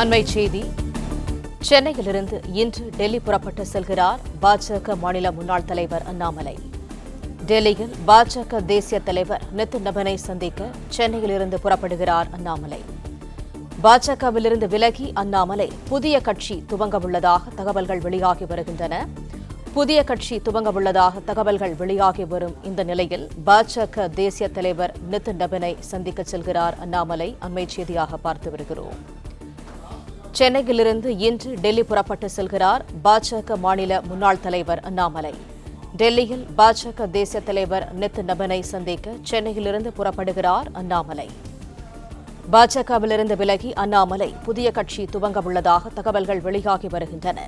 அண்மை செய்தி. சென்னையிலிருந்து இன்று டெல்லி புறப்பட்டு செல்கிறார் பாஜக மாநில முன்னாள் தலைவர் அண்ணாமலை. டெல்லியில் பாஜக தேசிய தலைவர் நிதின் நபினை சந்திக்க சென்னையிலிருந்து புறப்படுகிறார் அண்ணாமலை. பாஜகவிலிருந்து விலகி அண்ணாமலை புதிய கட்சி துவங்கவுள்ளதாக தகவல்கள் வெளியாகி வருகின்றன. புதிய கட்சி துவங்கவுள்ளதாக தகவல்கள் வெளியாகி வரும் இந்த நிலையில் பாஜக தேசிய தலைவர் நிதின் நபினை சந்திக்க செல்கிறார் அண்ணாமலை. அண்மை செய்தியாக பார்த்து வருகிறோம். சென்னையிலிருந்து இன்று டெல்லி புறப்பட்டு செல்கிறார் பாஜக மாநில முன்னாள் தலைவர் அண்ணாமலை. டெல்லியில் பாஜக தேசிய தலைவர் நிதின் நபினை சந்திக்க சென்னையிலிருந்து புறப்படுகிறார் அண்ணாமலை. பாஜகவிலிருந்து விலகி அண்ணாமலை புதிய கட்சி துவங்கவுள்ளதாக தகவல்கள் வெளியாகி வருகின்றன.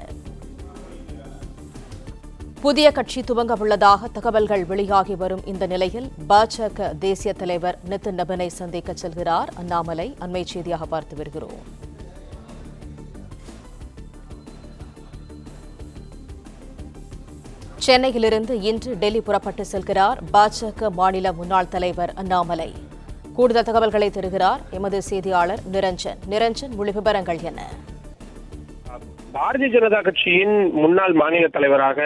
புதிய கட்சி துவங்கவுள்ளதாக தகவல்கள் வெளியாகி வரும் இந்த நிலையில் பாஜக தேசிய தலைவர் நிதின் நபினை சந்திக்க செல்கிறார் அண்ணாமலை. அண்மை செய்தியாக பார்த்து வருகிறோம். சென்னையிலிருந்து இன்று டெல்லி புறப்பட்டு செல்கிறார் பாஜக மாநில முன்னாள் தலைவர் அண்ணாமலை. கூடுதல் தகவல்களை தருகிறார் எமது செய்தியாளர் நிரஞ்சன். நிரஞ்சன், முழு விவரங்கள் என்ன? பாரதிய ஜனதா கட்சியின் முன்னாள் மாநில தலைவராக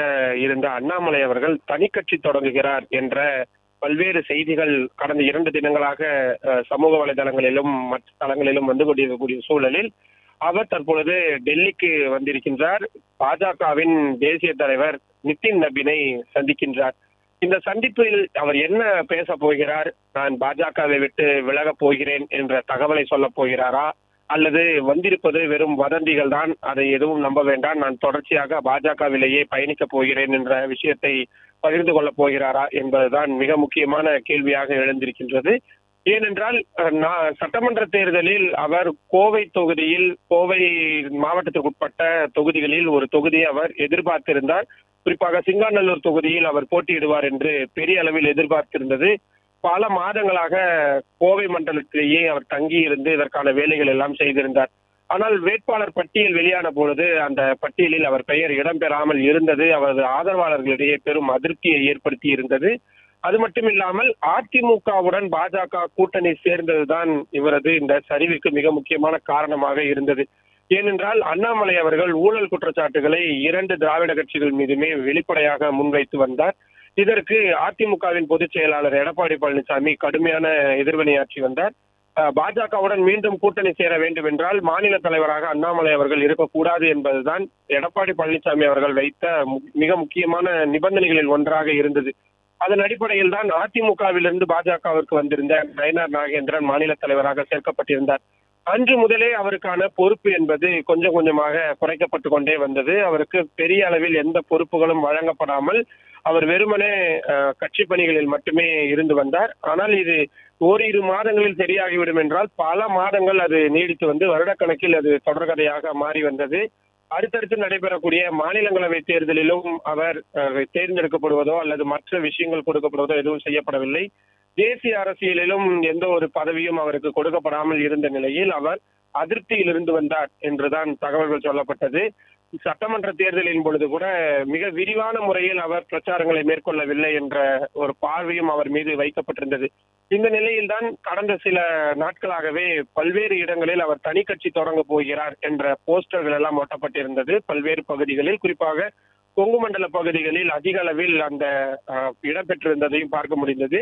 இருந்த அண்ணாமலை அவர்கள் தனி கட்சி தொடங்குகிறார் என்ற பல்வேறு செய்திகள் கடந்த 2 தினங்களாக சமூக வலைதளங்களிலும் மற்ற தளங்களிலும் வந்து கொண்டிருக்கக்கூடிய சூழலில் அவர் தற்பொழுது டெல்லிக்கு வந்திருக்கின்றார். பாஜகவின் தேசிய தலைவர் நிதின் நபினை சந்திக்கின்றார். இந்த சந்திப்பில் அவர் என்ன பேச போகிறார்? நான் பாஜகவை விட்டு விலகப் போகிறேன் என்ற தகவலை சொல்ல போகிறாரா, அல்லது வந்திருப்பது வெறும் வதந்திகள் தான், அதை எதுவும் நம்ப வேண்டாம், நான் தொடர்ச்சியாக பாஜகவிலேயே பயணிக்கப் போகிறேன் என்ற விஷயத்தை பகிர்ந்து கொள்ளப் போகிறாரா என்பதுதான் மிக முக்கியமான கேள்வியாக எழுந்திருக்கின்றது. ஏனென்றால் சட்டமன்ற தேர்தலில் அவர் கோவை தொகுதியில், கோவை மாவட்டத்திற்குட்பட்ட தொகுதிகளில் ஒரு தொகுதியை அவர் எதிர்பார்த்திருந்தார். குறிப்பாக சிங்காநல்லூர் தொகுதியில் அவர் போட்டியிடுவார் என்று பெரிய அளவில் எதிர்பார்த்திருந்தது. பல மாதங்களாக கோவை மண்டலத்திலேயே அவர் தங்கி இருந்து இதற்கான வேலைகள் எல்லாம் செய்திருந்தார். ஆனால் வேட்பாளர் பட்டியல் வெளியான பொழுது அந்த பட்டியலில் அவர் பெயர் இடம்பெறாமல் இருந்தது அவரது ஆதரவாளர்களிடையே பெரும் அதிருப்தியை ஏற்படுத்தி இருந்தது. அது மட்டும் இல்லாமல் அதிமுகவுடன் பாஜக கூட்டணி சேர்ந்ததுதான் இவரது இந்த சரிவுக்கு மிக முக்கியமான காரணமாக இருந்தது. ஏனென்றால் அண்ணாமலை அவர்கள் ஊழல் குற்றச்சாட்டுகளை 2 திராவிட கட்சிகள் மீதுமே வெளிப்படையாக முன்வைத்து வந்தார். இதற்கு அதிமுகவின் பொதுச் செயலாளர் எடப்பாடி பழனிசாமி கடுமையான எதிர்வினையாற்றி வந்தார். பாஜகவுடன் மீண்டும் கூட்டணி சேர வேண்டும் என்றால் மாநில தலைவராக அண்ணாமலை அவர்கள் இருக்கக்கூடாது என்பதுதான் எடப்பாடி பழனிசாமி அவர்கள் வைத்த மிக முக்கியமான நிபந்தனைகளில் ஒன்றாக இருந்தது. அதன் அடிப்படையில் தான் அதிமுகவிலிருந்து பாஜகவிற்கு வந்திருந்த நயினார் நாகேந்திரன் மாநில தலைவராக சேர்க்கப்பட்டிருந்தார். அன்று முதலே அவருக்கான பொறுப்பு என்பது கொஞ்சம் கொஞ்சமாக குறைக்கப்பட்டு கொண்டே வந்தது. அவருக்கு பெரிய அளவில் எந்த பொறுப்புகளும் வழங்கப்படாமல் அவர் வெறுமனே கட்சி பணிகளில் மட்டுமே இருந்து வந்தார். ஆனால் இது ஓரிரு மாதங்களில் சரியாகிவிடும் என்றால் பல மாதங்கள் அது நீடித்து வந்து வருடக்கணக்கில் அது தொடர்கதையாக மாறி வந்தது. அடுத்தடுத்து நடைபெறக்கூடிய மாநிலங்களவை தேர்தலிலும் அவர் தேர்ந்தெடுக்கப்படுவதோ அல்லது மற்ற விஷயங்கள் கொடுக்கப்படுவதோ எதுவும் செய்யப்படவில்லை. தேசிய அரசியலிலும் எந்த ஒரு பதவியும் அவருக்கு கொடுக்கப்படாமல் இருந்த நிலையில் அவர் அதிருப்தியில் இருந்து வந்தார் என்றுதான் தகவல்கள் சொல்லப்பட்டது. சட்டமன்ற தேர்தலின் பொழுது கூட மிக விரிவான முறையில் அவர் பிரச்சாரங்களை மேற்கொள்ளவில்லை என்ற ஒரு பார்வையும் அவர் மீது வைக்கப்பட்டிருந்தது. இந்த நிலையில்தான் கடந்த சில நாட்களாகவே பல்வேறு இடங்களில் அவர் தனி கட்சி தொடங்க போகிறார் என்ற போஸ்டர்கள் எல்லாம் ஒட்டப்பட்டிருந்தது. பல்வேறு பகுதிகளில், குறிப்பாக கொங்கு மண்டல பகுதிகளில் அதிக அளவில் அந்த இடம்பெற்றிருந்ததையும் பார்க்க முடிந்தது.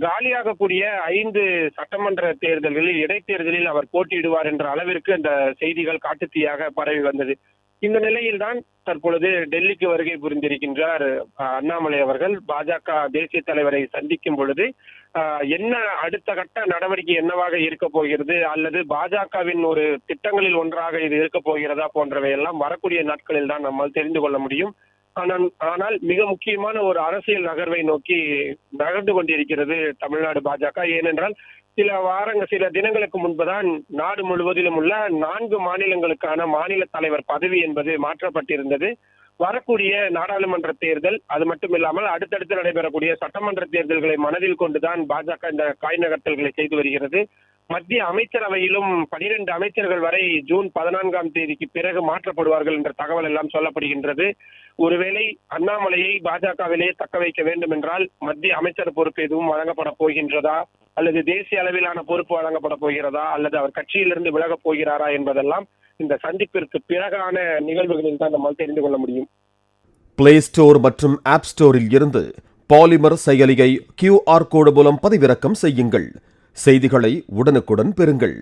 காலியாகக்கூடிய 5 சட்டமன்ற தேர்தல்களில் இடைத்தேர்தலில் அவர் போட்டியிடுவார் என்ற அளவிற்கு அந்த செய்திகள் காட்டுத்தீயாக பரவி வந்தது. இந்த நிலையில்தான் தற்பொழுது டெல்லிக்கு வருகை புரிந்திருக்கின்றார் அண்ணாமலை அவர்கள். பாஜக தேசிய தலைவரை சந்திக்கும் பொழுது என்ன அடுத்த கட்ட நடவடிக்கை என்னவாக இருக்க போகிறது, அல்லது பாஜகவின் ஒரு திட்டங்களில் ஒன்றாக இது இருக்க போகிறதா போன்றவை எல்லாம் வரக்கூடிய நாட்களில் தான் நம்மால் தெரிந்து கொள்ள முடியும். ஆனால் மிக முக்கியமான ஒரு அரசியல் நகர்வை நோக்கி நகர்ந்து கொண்டிருக்கிறது தமிழ்நாடு பாஜக. ஏனென்றால் சில தினங்களுக்கு முன்புதான் நாடு முழுவதிலும் உள்ள 4 மாநிலங்களுக்கான மாநில தலைவர் பதவி என்பது மாற்றப்பட்டிருந்தது. வரக்கூடிய நாடாளுமன்ற தேர்தல், அது மட்டும் இல்லாமல் அடுத்தடுத்து நடைபெறக்கூடிய சட்டமன்ற தேர்தல்களை மனதில் கொண்டுதான் பாஜக இந்த காய் நகர்த்தல்களை செய்து வருகிறது. மத்திய அமைச்சரவையிலும் 12 அமைச்சர்கள் வரை ஜூன் 14ஆம் தேதிக்கு பிறகு மாற்றப்படுவார்கள் என்ற தகவல் எல்லாம் சொல்லப்படுகின்றது. ஒருவேளை அண்ணாமலையை பாஜகவிலே தக்க வைக்க வேண்டும் என்றால் மத்திய அமைச்சர் பொறுப்பு எதுவும் வழங்கப்பட போகின்றதா, அல்லது தேசிய அளவிலான பொறுப்பு வழங்கப்பட போகிறதா, அல்லது அவர் கட்சியிலிருந்து விலகப் போகிறாரா என்பதெல்லாம் இந்த சந்திப்பிற்கு பிறகான நிகழ்வுகளில் தான் நம்மால் தெரிந்து கொள்ள முடியும். பிளே ஸ்டோர் மற்றும் ஆப் ஸ்டோரில் இருந்து பாலிமர் செயலியை QR கோடு மூலம் பதிவிறக்கம் செய்யுங்கள். செய்திகளை உடனுக்குடன் பெறுங்கள்.